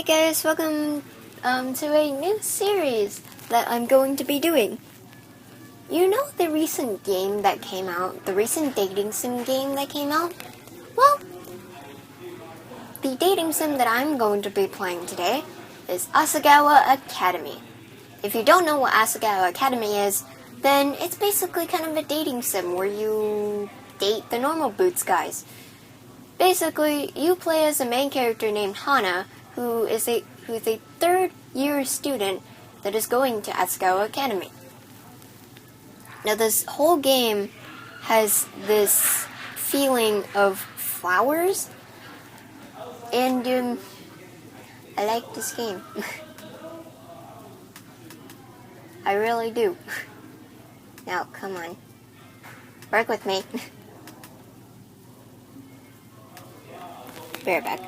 Hey guys, welcome to a new series that I'm going to be doing. You know the recent game that came out, the recent dating sim game that came out? Well, the dating sim that I'm going to be playing today is Asagao Academy. If you don't know what Asagao Academy is, then it's basically kind of a dating sim where you date the normal boots guys. Basically, you play as a main character named Hana, who is a third-year student that is going to Asagao Academy. Now, this whole game has this feeling of flowers, and I like this game. I really do. Now, come on, work with me. Be right back.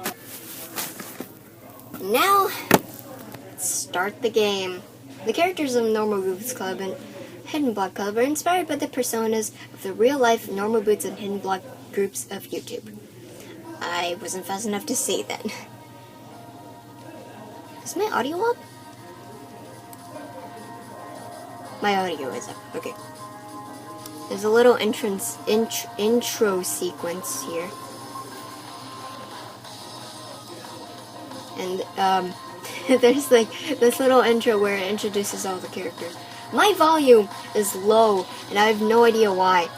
Now, let's start the game. The characters of Normal Boots Club and Hidden Block Club are inspired by the personas of the real-life Normal Boots and Hidden Block groups of YouTube. I wasn't fast enough to see that. Is my audio up? My audio is up. Okay. There's a little intro sequence here. And there's like this little intro where it introduces all the characters. My volume is low, and I have no idea why.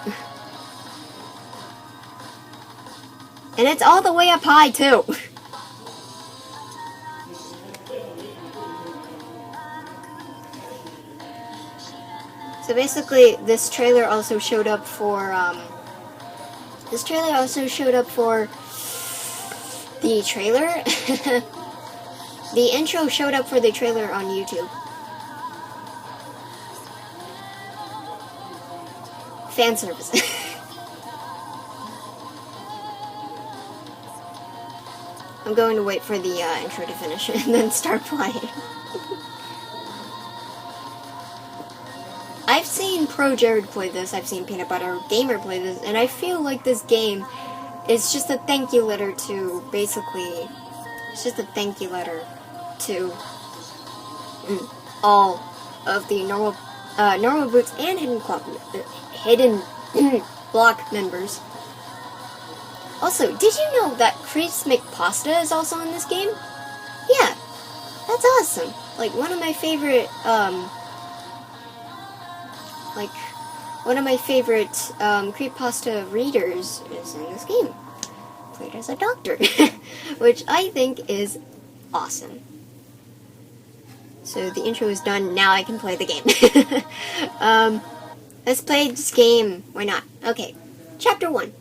And it's all the way up high, too. So basically, this trailer also showed up for, the trailer. The intro showed up for the trailer on YouTube. Fan service. I'm going to wait for the intro to finish and then start playing. I've seen Pro Jared play this, I've seen Peanut Butter Gamer play this, and I feel like this game is just a thank you letter to, basically, it's just a thank you letter to all of the normal boots and hidden block members. Also, did you know that Chris McPasta is also in this game? Yeah, that's awesome. Like one of my favorite creepypasta readers is in this game. Played as a doctor, which I think is awesome. So the intro is done, now I can play the game. Let's play this game, why not? Okay, Chapter 1.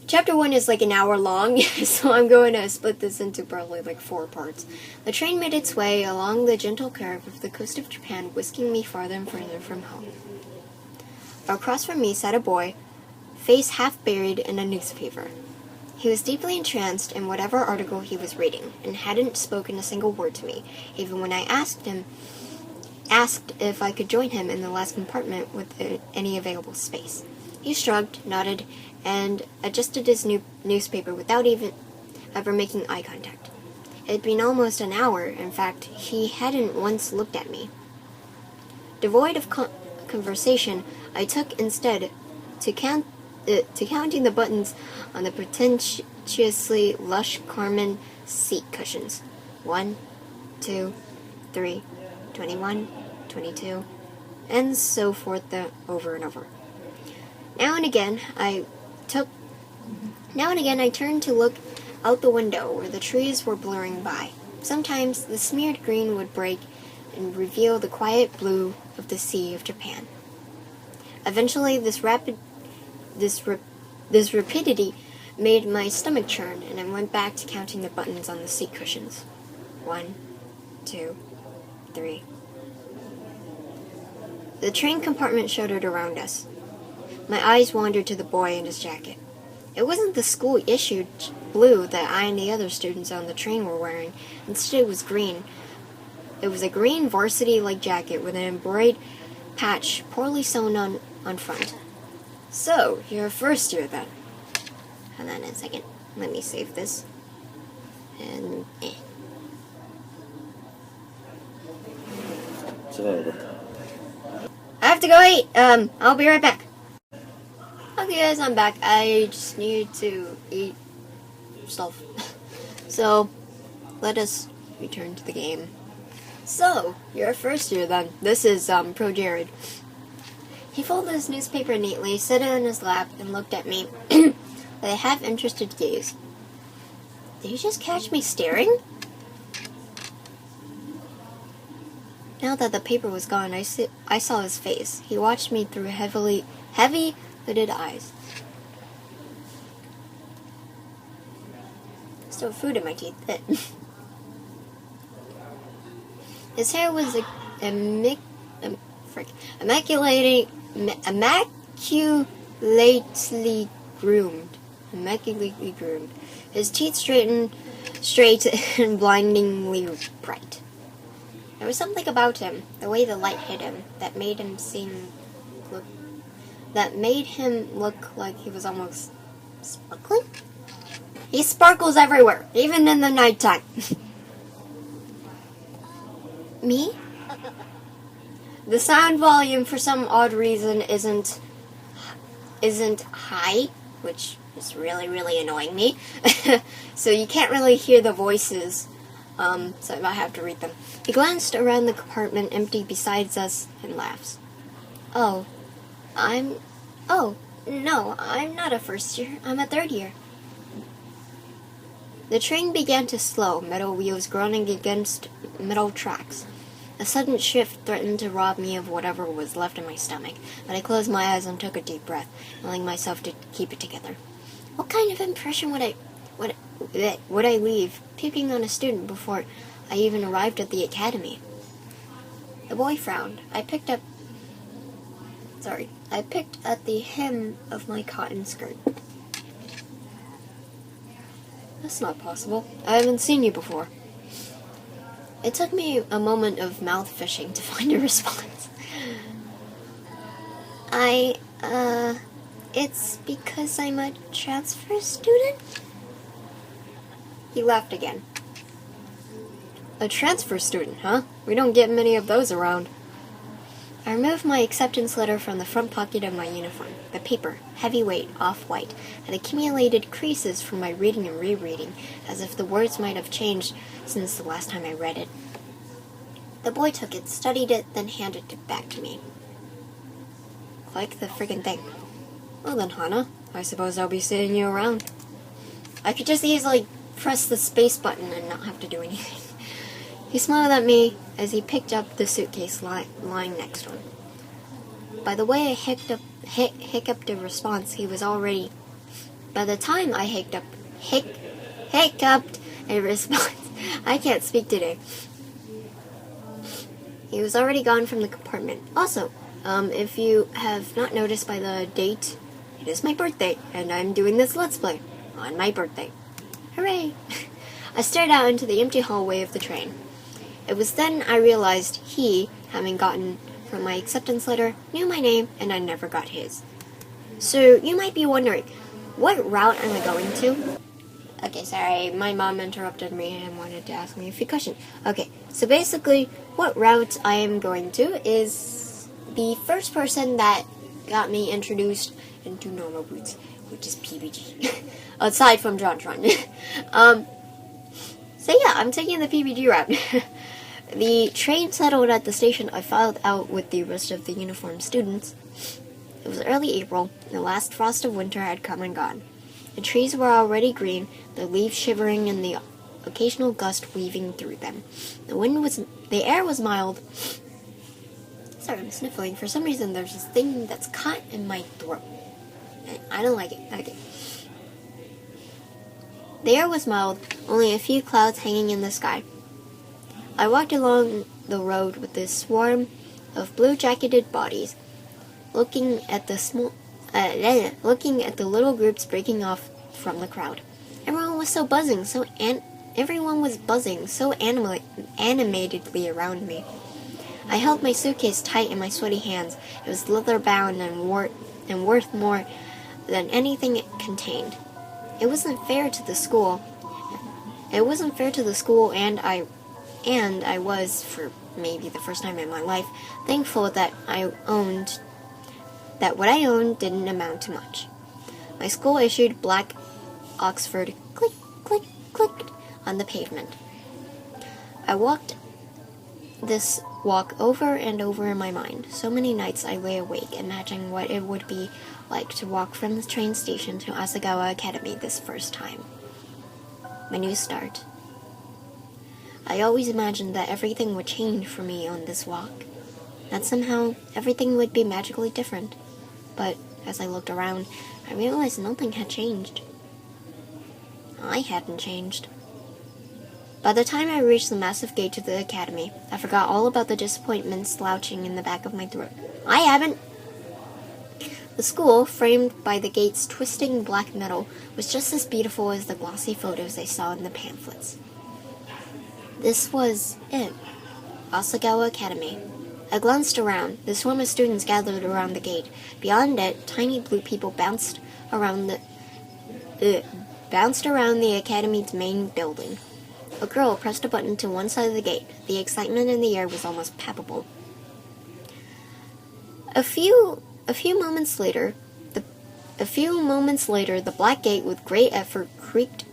Chapter 1 is like an hour long, so I'm going to split this into probably like 4 parts. The train made its way along the gentle curve of the coast of Japan, whisking me farther and farther from home. Across from me sat a boy, face half buried in a newspaper. He was deeply entranced in whatever article he was reading, and hadn't spoken a single word to me, even when I asked if I could join him in the last compartment with any available space. He shrugged, nodded, and adjusted his newspaper without ever making eye contact. It had been almost an hour. In fact, he hadn't once looked at me. Devoid of conversation, I took instead to counting the buttons on the pretentiously lush Carmen seat cushions. 1, 2, 3, 21, 22, and so forth over and over. Now and again, I turned to look out the window where the trees were blurring by. Sometimes the smeared green would break and reveal the quiet blue of the Sea of Japan. Eventually, this rapidity made my stomach churn, and I went back to counting the buttons on the seat cushions. 1, 2, 3. The train compartment shuddered around us. My eyes wandered to the boy and his jacket. It wasn't the school-issued blue that I and the other students on the train were wearing. Instead, it was green. It was a green varsity-like jacket with an embroidered patch poorly sewn on front. So, you're a first year then. Hold on a second. Let me save this. And So, I have to go eat. I'll be right back. Okay guys, I'm back. I just need to eat stuff. So, let us return to the game. So, you're a first year then. This is, Pro Jared. He folded his newspaper neatly, set it on his lap, and looked at me with a half-interested gaze. Did you just catch me staring? Now that the paper was gone, I saw his face. He watched me through heavy-lidded eyes. Still food in my teeth. His hair was immaculately groomed. Immaculately groomed. His teeth straight and blindingly bright. There was something about him, the way the light hit him, that made him look like he was almost sparkling. He sparkles everywhere, even in the nighttime. Me? The sound volume, for some odd reason, isn't high, which is really annoying me. So you can't really hear the voices. So I have to read them. He glanced around the compartment empty beside us and laughs. No, I'm not a first year. I'm a third year. The train began to slow, metal wheels groaning against metal tracks. A sudden shift threatened to rob me of whatever was left in my stomach, but I closed my eyes and took a deep breath, telling myself to keep it together. What kind of impression would I leave, picking on a student before I even arrived at the academy? The boy frowned. I picked at the hem of my cotton skirt. That's not possible. I haven't seen you before. It took me a moment of mouth fishing to find a response. It's because I'm a transfer student? He laughed again. A transfer student, huh? We don't get many of those around. I removed my acceptance letter from the front pocket of my uniform. The paper, heavyweight, off-white, had accumulated creases from my reading and rereading, as if the words might have changed since the last time I read it. The boy took it, studied it, then handed it back to me. Like the friggin' thing. Well then, Hana, I suppose I'll be seeing you around. I could just easily press the space button and not have to do anything. He smiled at me as he picked up the suitcase lying next to him. By the way I hiccuped a response, he was already... By the time I hiccuped a response, I can't speak today. He was already gone from the compartment. Also, if you have not noticed by the date, it is my birthday, and I'm doing this Let's Play on my birthday. Hooray! I stared out into the empty hallway of the train. It was then I realized he, having gotten from my acceptance letter, knew my name, and I never got his. So, you might be wondering, what route am I going to? Okay, sorry, my mom interrupted me and wanted to ask me a few questions. Okay, so basically, what route I am going to is the first person that got me introduced into normal boots, which is PBG. Aside from JonTron. So yeah, I'm taking the PBG route. The train settled at the station. I filed out with the rest of the uniformed students. It was early April, and the last frost of winter had come and gone. The trees were already green, the leaves shivering and the occasional gust weaving through them. The air was mild. Sorry, I'm sniffling. For some reason, there's this thing that's caught in my throat. And I don't like it. Okay. The air was mild, only a few clouds hanging in the sky. I walked along the road with this swarm of blue-jacketed bodies, looking at the little groups breaking off from the crowd. Everyone was buzzing so animatedly around me. I held my suitcase tight in my sweaty hands. It was leather-bound and worth more than anything it contained. It wasn't fair to the school, It wasn't fair to the school, and I was, for maybe the first time in my life, thankful that what I owned didn't amount to much. My school issued black Oxford click, click, click on the pavement. I walked this walk over and over in my mind. So many nights I lay awake, imagining what it would be like to walk from the train station to Asagao Academy this first time. My new start. I always imagined that everything would change for me on this walk, that somehow everything would be magically different. But as I looked around, I realized nothing had changed. I hadn't changed. By the time I reached the massive gate to the academy, I forgot all about the disappointment slouching in the back of my throat. I haven't! The school, framed by the gate's twisting black metal, was just as beautiful as the glossy photos I saw in the pamphlets. This was it. Asagao Academy. I glanced around. The swarm of students gathered around the gate. Beyond it, tiny blue people bounced around the academy's main building. A girl pressed a button to one side of the gate. The excitement in the air was almost palpable. A few moments later, the black gate with great effort creaked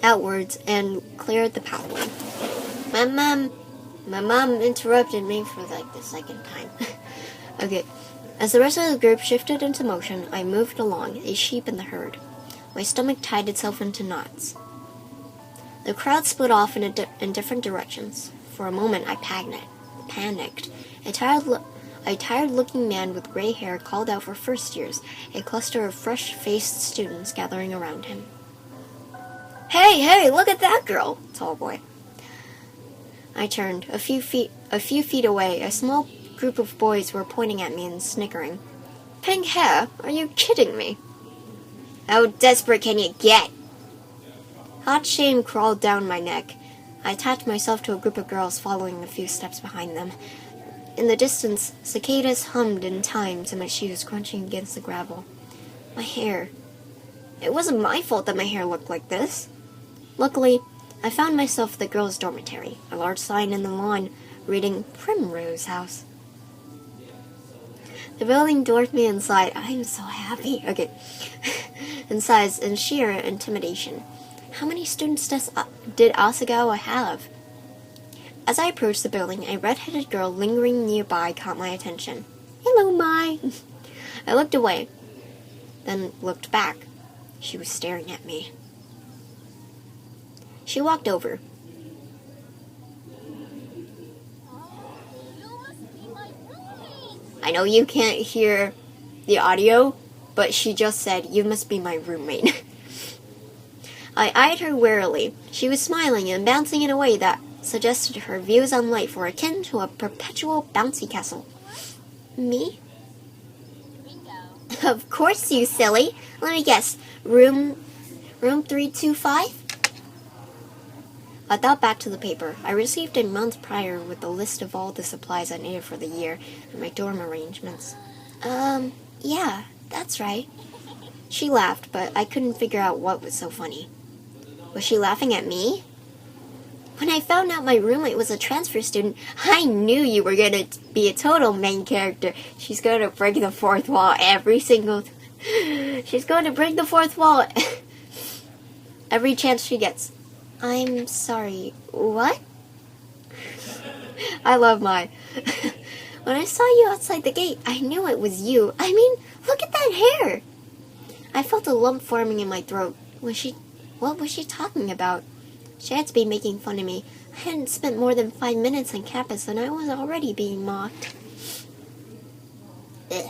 outwards and cleared the pathway. My mom interrupted me for like the second time. Okay. As the rest of the group shifted into motion, I moved along, a sheep in the herd. My stomach tied itself into knots. The crowd split off in different directions. For a moment, I panicked. A tired-looking man with gray hair called out for first years, a cluster of fresh-faced students gathering around him. Hey, look at that girl, tall boy. I turned. A few feet away, a small group of boys were pointing at me and snickering. Pink hair? Are you kidding me? How desperate can you get? Hot shame crawled down my neck. I attached myself to a group of girls following a few steps behind them. In the distance, cicadas hummed in time to my shoes crunching against the gravel. My hair. It wasn't my fault that my hair looked like this. Luckily, I found myself at the girls' dormitory, a large sign in the lawn reading Primrose House. The building dwarfed me inside. I'm so happy. Okay. In size and sheer intimidation. How many students did Asagao have? As I approached the building, a red-headed girl lingering nearby caught my attention. Hello, Mai. I looked away, then looked back. She was staring at me. She walked over. I know you can't hear the audio, but she just said, "You must be my roommate." I eyed her warily. She was smiling and bouncing in a way that suggested her views on life were akin to a perpetual bouncy castle. Me? Bingo. Of course, you silly. Let me guess. Room 325? I thought back to the paper I received a month prior with a list of all the supplies I needed for the year and my dorm arrangements. Yeah, that's right. She laughed, but I couldn't figure out what was so funny. Was she laughing at me? When I found out my roommate was a transfer student, I knew you were going to be a total main character. She's going to break the fourth wall every single... She's going to break the fourth wall every chance she gets. I'm sorry, what? I love Mai. When I saw you outside the gate, I knew it was you. I mean, look at that hair. I felt a lump forming in my throat. What was she talking about? She had to be making fun of me. I hadn't spent more than 5 minutes on campus and I was already being mocked. Ugh.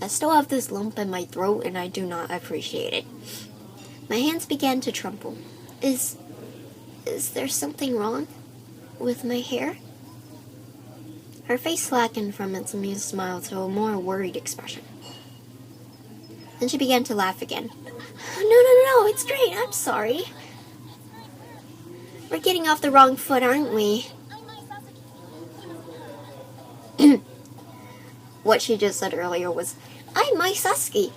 I still have this lump in my throat and I do not appreciate it. My hands began to tremble. Is there something wrong with my hair? Her face slackened from its amused smile to a more worried expression. Then she began to laugh again. No, it's great, I'm sorry. We're getting off the wrong foot, aren't we? What she just said earlier was, I'm Mai Sasuke.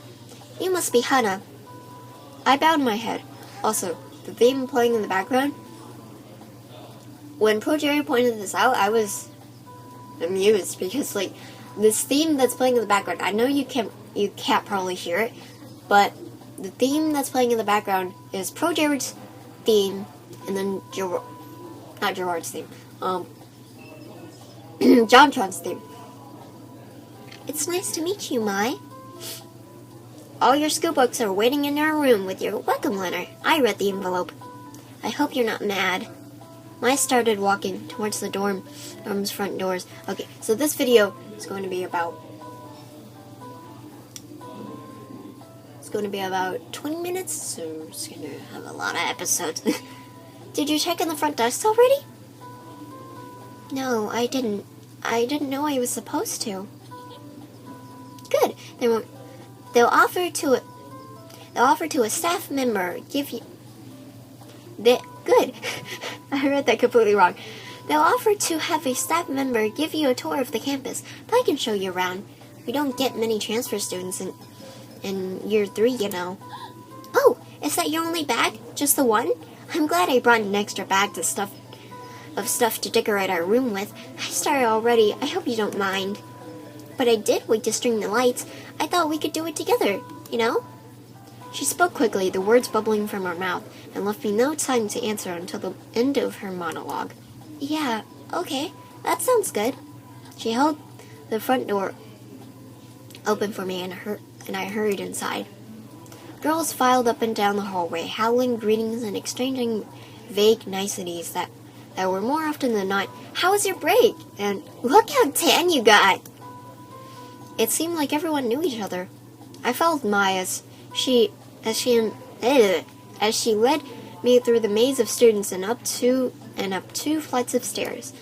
You must be Hana. I bowed my head. Also, the theme playing in the background. When Pro Jerry pointed this out, I was amused because like this theme that's playing in the background, I know you can't probably hear it, but the theme that's playing in the background is Pro Jared's theme, and then not Gerard's theme, JonTron's theme. It's nice to meet you, Mai. All your school books are waiting in our room with your welcome letter. I read the envelope. I hope you're not mad. Mai started walking towards the dorm's front doors. Okay, so this video is going to be about 20 minutes, so it's going to have a lot of episodes. Did you check in the front desk already? No, I didn't. I didn't know I was supposed to. Good. They'll offer to a staff member give you. Good. I read that completely wrong. They'll offer to have a staff member give you a tour of the campus, but I can show you around. We don't get many transfer students in year 3, you know. Oh, is that your only bag? Just the one? I'm glad I brought an extra bag of stuff to decorate our room with. I started already. I hope you don't mind. But I did wait to string the lights. I thought we could do it together, you know? She spoke quickly, the words bubbling from her mouth, and left me no time to answer until the end of her monologue. Yeah, okay, that sounds good. She held the front door open for me, and I hurried inside. Girls filed up and down the hallway, howling greetings and exchanging vague niceties that were more often than not, "How was your break?" and "Look how tan you got!" It seemed like everyone knew each other. I followed Mai as she led me through the maze of students and up two flights of stairs.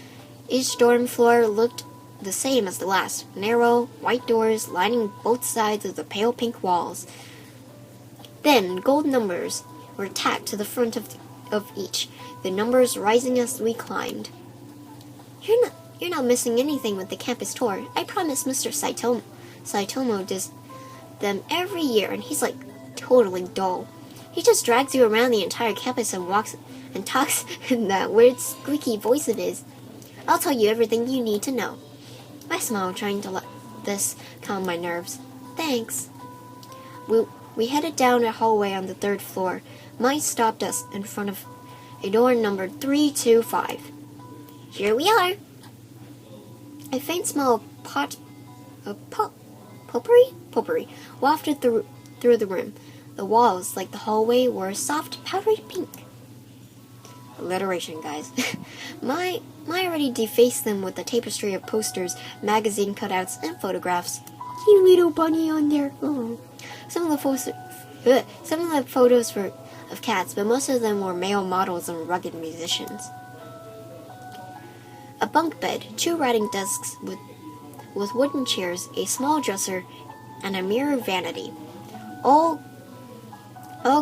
Each dorm floor looked the same as the last, narrow, white doors lining both sides of the pale pink walls. Then gold numbers were tacked to the front of each, the numbers rising as we climbed. You're not missing anything with the campus tour. I promise Mr. Saitomo does them every year, and he's like totally dull. He just drags you around the entire campus and walks and talks in that weird squeaky voice of his. I'll tell you everything you need to know. I smiled, trying to let this calm my nerves. Thanks. We headed down a hallway on the 3rd floor. Mai stopped us in front of a door numbered 325. Here we are. A faint smell of potpourri wafted through the room. The walls, like the hallway, were a soft, powdery pink. Alliteration, guys. Mai already defaced them with a tapestry of posters, magazine cutouts, and photographs. You little bunny on there. Oh. Some of the photos were of cats, but most of them were male models and rugged musicians. A bunk bed, 2 writing desks with wooden chairs, a small dresser, and a mirror vanity. All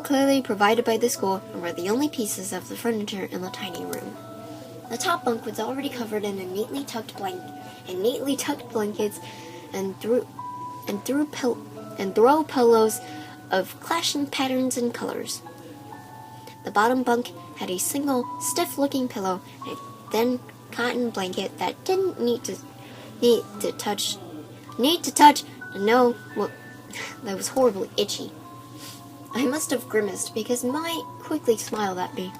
clearly provided by the school, and were the only pieces of the furniture in the tiny room. The top bunk was already covered in neatly tucked blankets and throw pillows of clashing patterns and colors. The bottom bunk had a single stiff-looking pillow and a thin cotton blanket that didn't need to touch. No, well, that was horribly itchy. I must have grimaced because Mai quickly smiled at me.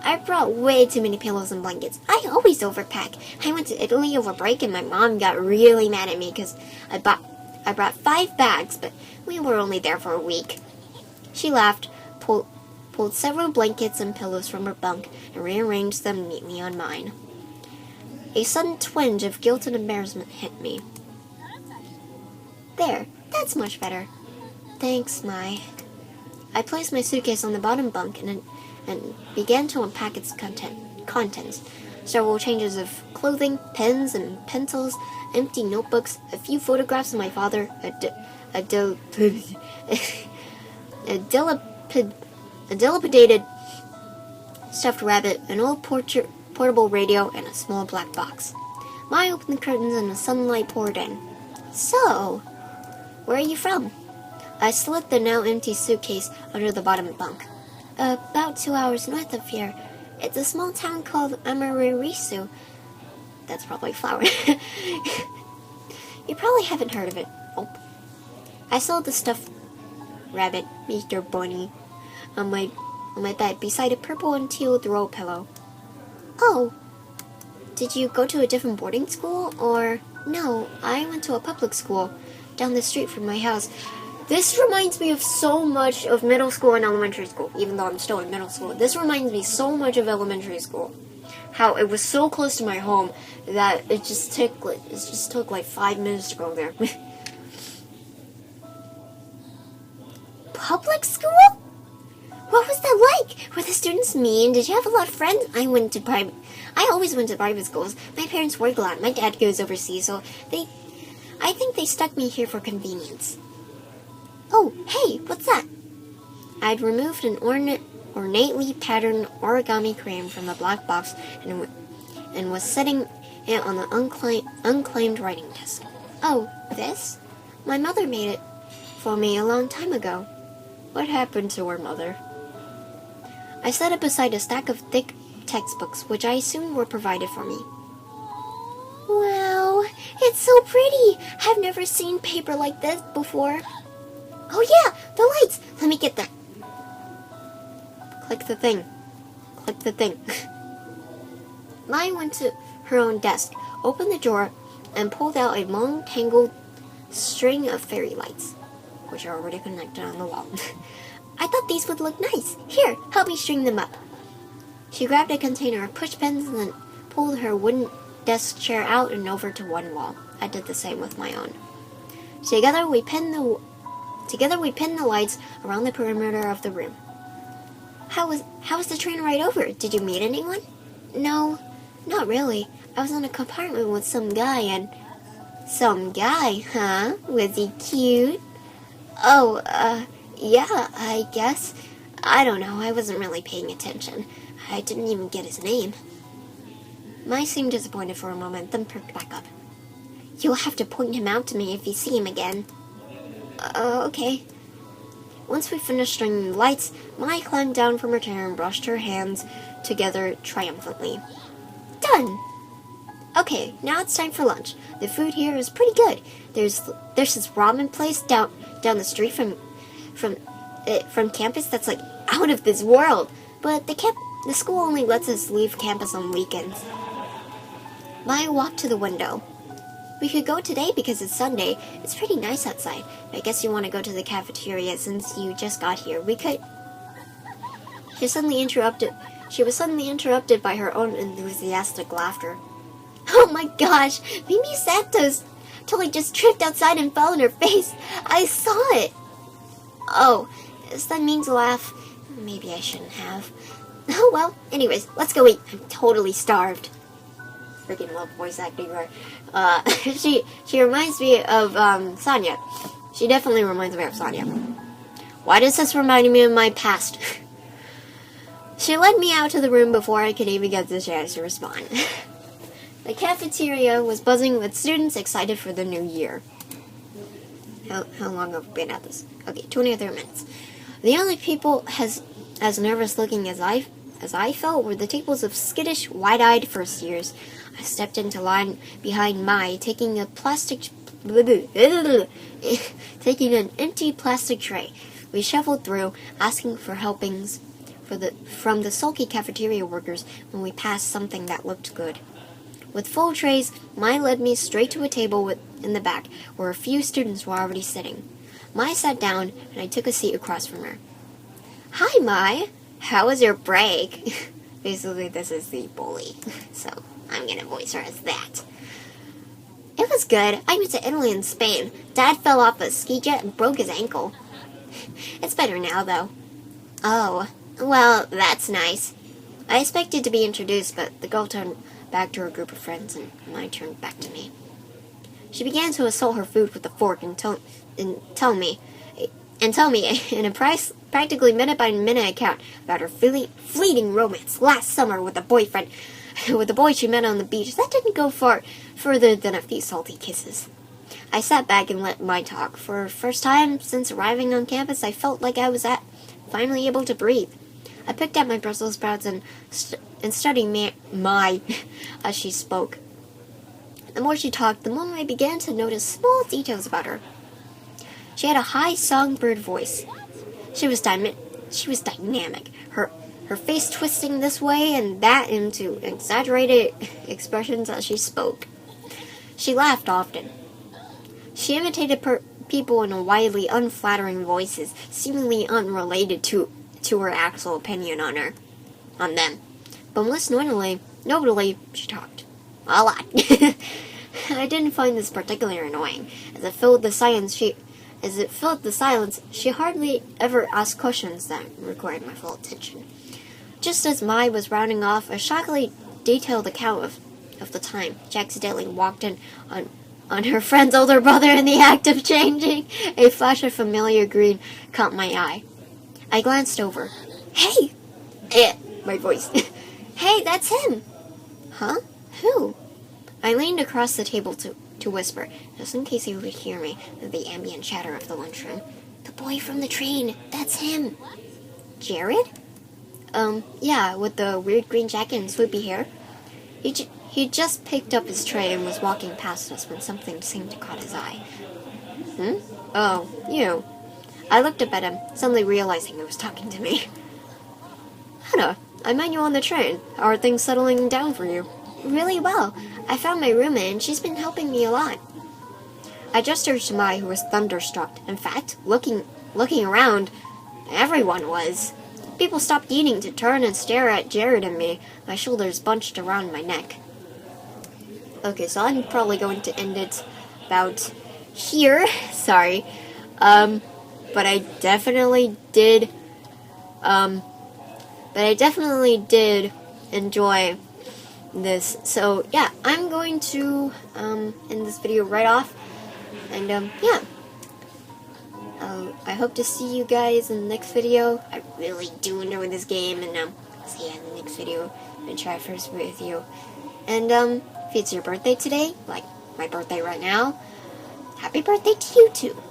I brought way too many pillows and blankets. I always overpack. I went to Italy over break and my mom got really mad at me because I brought 5 bags, but we were only there for a week. She laughed, pulled several blankets and pillows from her bunk, and rearranged them neatly on mine. A sudden twinge of guilt and embarrassment hit me. There, that's much better. Thanks, Mai. I placed my suitcase on the bottom bunk and began to unpack its contents. Several changes of clothing, pens and pencils, empty notebooks, a few photographs of my father, a dilapidated stuffed rabbit, an old portable radio, and a small black box. Mai opened the curtains and the sunlight poured in. So, where are you from? I slid the now empty suitcase under the bottom bunk. about 2 hours north of here. It's a small town called Amaririsu. That's probably flour. You probably haven't heard of it. Oh. I saw the stuffed rabbit, Mr. Bunny, on my bed beside a purple and teal throw pillow. Oh, did you go to a different boarding school? Or no, I went to a public school down the street from my house. This reminds me of so much of middle school and elementary school, even though I'm still in middle school. This reminds me so much of elementary school. How it was so close to my home that it just took like 5 minutes to go there. Public school? What was that like? Were the students mean? Did you have a lot of friends? I always went to private schools. My parents work a lot. My dad goes overseas, so I think they stuck me here for convenience. Oh, hey, what's that? I'd removed an ornately patterned origami crayon from the black box and was setting it on the unclaimed writing desk. Oh, this? My mother made it for me a long time ago. What happened to her mother? I set it beside a stack of thick textbooks, which I assumed were provided for me. Wow, it's so pretty! I've never seen paper like this before. Oh yeah, the lights! Let me get them. Click the thing. Click the thing. Mai went to her own desk, opened the drawer, and pulled out a long, tangled string of fairy lights, which are already connected on the wall. I thought these would look nice. Here, help me string them up. She grabbed a container of push pins and then pulled her wooden desk chair out and over to one wall. I did the same with my own. Together we pinned the lights around the perimeter of the room. How was the train ride over? Did you meet anyone? No, not really. I was in a compartment with some guy and... Some guy, huh? Was he cute? Oh, yeah, I guess. I don't know, I wasn't really paying attention. I didn't even get his name. Mai seemed disappointed for a moment, then perked back up. You'll have to point him out to me if you see him again. Okay. Once we finished stringing the lights, Mai climbed down from her chair and brushed her hands together triumphantly. Done! Okay, now it's time for lunch. The food here is pretty good. There's this ramen place down the street from campus that's like out of this world. But the school only lets us leave campus on weekends. Mai walked to the window. We could go today because it's Sunday. It's pretty nice outside. I guess you want to go to the cafeteria since you just got here. We could... She was suddenly interrupted by her own enthusiastic laughter. Oh my gosh! Mimi Santos totally just tripped outside and fell on her face. I saw it! Oh, is that mean to laugh? Maybe I shouldn't have. Oh well, anyways, let's go eat. I'm totally starved. Freaking love voice acting her. She reminds me of Sonia. She definitely reminds me of Sonia. Why does this remind me of my past? She led me out to the room before I could even get the chance to respond. The cafeteria was buzzing with students excited for the new year. How long have we been at this? Okay, 23 minutes. The only people as nervous looking as I felt were the tables of skittish, wide-eyed first years. I stepped into line behind Mai, taking an empty plastic tray. We shuffled through, asking for helpings from the sulky cafeteria workers when we passed something that looked good. With full trays, Mai led me straight to a table in the back, where a few students were already sitting. Mai sat down, and I took a seat across from her. Hi, Mai. How was your break? Basically, this is the bully, so I'm gonna voice her as that. It was good. I went to Italy and Spain. Dad fell off a ski jet and broke his ankle. It's better now, though. Oh, well, that's nice. I expected to be introduced, but the girl turned back to her group of friends, and Mai turned back to me. She began to assault her food with a fork and tell me in a practically minute-by-minute account about her fleeting romance last summer with a boyfriend, with the boy she met on the beach. That didn't go further than a few salty kisses. I sat back and let Mai talk. For the first time since arriving on campus, I felt like I was finally able to breathe. I picked out my Brussels sprouts and studied my as she spoke. The more she talked, the more I began to notice small details about her. She had a high songbird voice. She was dynamic. Her face twisting this way and that into exaggerated expressions as she spoke. She laughed often. She imitated people in widely unflattering voices, seemingly unrelated to her actual opinion on them. But most notably, she talked. A lot. I didn't find this particularly annoying. As it filled the silence, she hardly ever asked questions that required my full attention. Just as Mai was rounding off a shockingly detailed account of the time she accidentally walked in on her friend's older brother in the act of changing, a flash of familiar green caught my eye. I glanced over. Hey! My voice. Hey, that's him! Huh? Who? I leaned across the table to whisper, just in case he would hear me, the ambient chatter of the lunchroom. The boy from the train! That's him! Jared? Yeah, with the weird green jacket and swoopy hair. He just picked up his tray and was walking past us when something seemed to catch his eye. Oh, you. I looked up at him, suddenly realizing he was talking to me. Hannah, I met you on the train. How are things settling down for you? Really well. I found my roommate and she's been helping me a lot. I gestured to Mai, who was thunderstruck. In fact, looking around, everyone was. People stopped eating to turn and stare at Jared and me, my shoulders bunched around my neck. Okay, so I'm probably going to end it about here. Sorry. But I definitely did enjoy this. So yeah, I'm going to end this video right off. And yeah. I hope to see you guys in the next video. I really do enjoy this game, and see you in the next video and try first with you. And if it's your birthday today, like my birthday right now, happy birthday to you too.